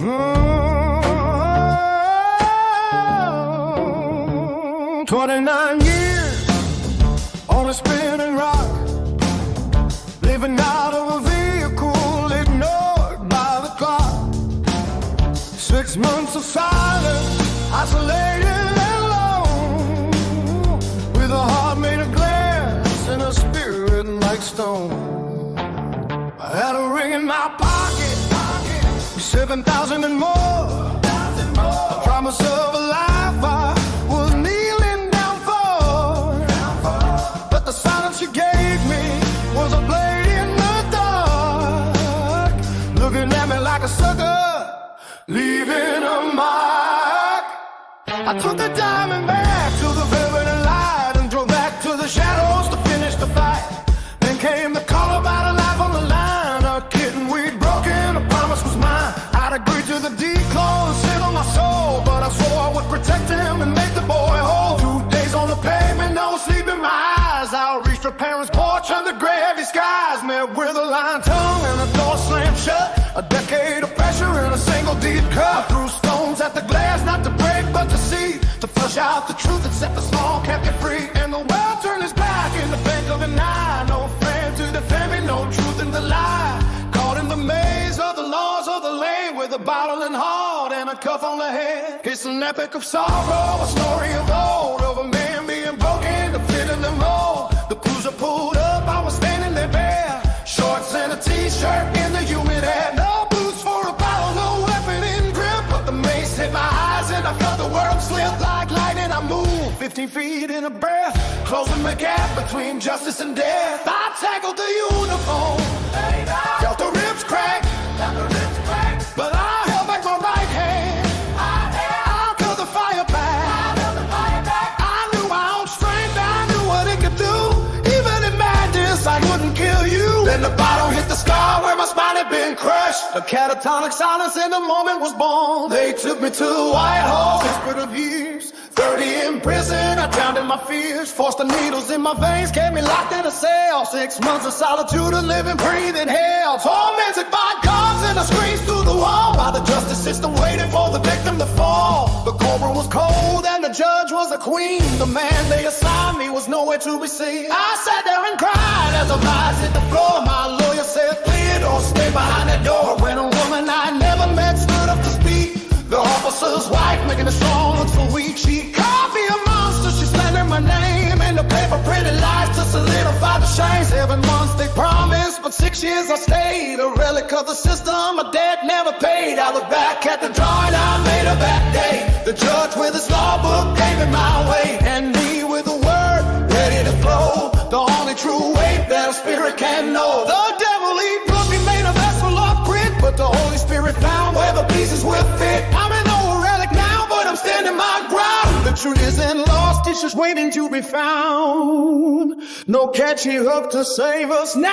29 years on a spinning rock, living out of a vehicle ignored by the clock. 6 months of silence, isolated and alone, with a heart made of glass and a spirit like stone. I had a ring in my pocket, 7,000 and more, a promise of a life I was kneeling down for. But the silence you gave me was a blade in the dark, looking at me like a sucker, leaving a mark. I took the diamond back to the velvet and light and drove back to the shadows to finish the fight. Then came the call about a life on the line, a kitten we'd broken, a promise was mine. I'd agreed to the declose, sit on my soul, but I swore I would protect him and make the boy whole. 2 days on the pavement, no sleep in my eyes. I reached her parents' porch under gray heavy skies, met with a lying tongue and a door slammed shut. A decade of pressure in a single deep cut. I threw stones at the glass, not to break but to see, to flush out the truth and set the small captive free. And the world turned its back in the blink of an eye. No friend to defend me, no truth in the lie. Caught in the maze of the laws of the land, with a bottle in heart and a cuff on the head. It's an epic of sorrow, a story of old, of a man being broken to fit in the mold. The cruiser pulled up, I was standing there bare, shorts and a t-shirt in the humid air. No boots for a bottle, no weapon in grip, but the mace hit my eyes and I felt the world slip like lightning. I moved 15 feet in a breath, closing the gap between justice and death. I tackled the uniform, felt the ribs crack, but I held back my right hand. I held the fire back. I knew my own strength, I knew what it could do. Even in madness, I wouldn't kill you. Then the bottle hit the scar where my spine had been crushed. A catatonic silence in the moment was born. They took me to the White Hall, whispered of years. 30 in prison, I drowned in my fears. Forced the needles in my veins, kept me locked in a cell. 6 months of solitude, a living, breathing hell. Tormented by guards and the screams through the wall, by the justice system waiting for the victim to fall. The courtroom was cold and the judge was a queen. The man they assigned me was nowhere to be seen. I sat there and cried as the eyes hit the floor. My lawyer said, please don't stay behind that door. When a woman I never met stood up to speak, the officer's wife making it strong look so weak. She called me a monster, she slandered my name in the paper, pretty lies to solidify the shame. 7 months they promised, but 6 years I stayed. A relic of the system, a debt never paid. I look back at the drawing I made of that day. The judge with his law book gave it my way, and me with a word ready to flow. The only true weight that a spirit can know. The devil he put me made a vessel of grit, but the Holy Spirit found where the pieces will fit. I'm an old relic now, but I'm standing my ground. The truth isn't lost, it's just waiting to be found. No catchy hook to save us now.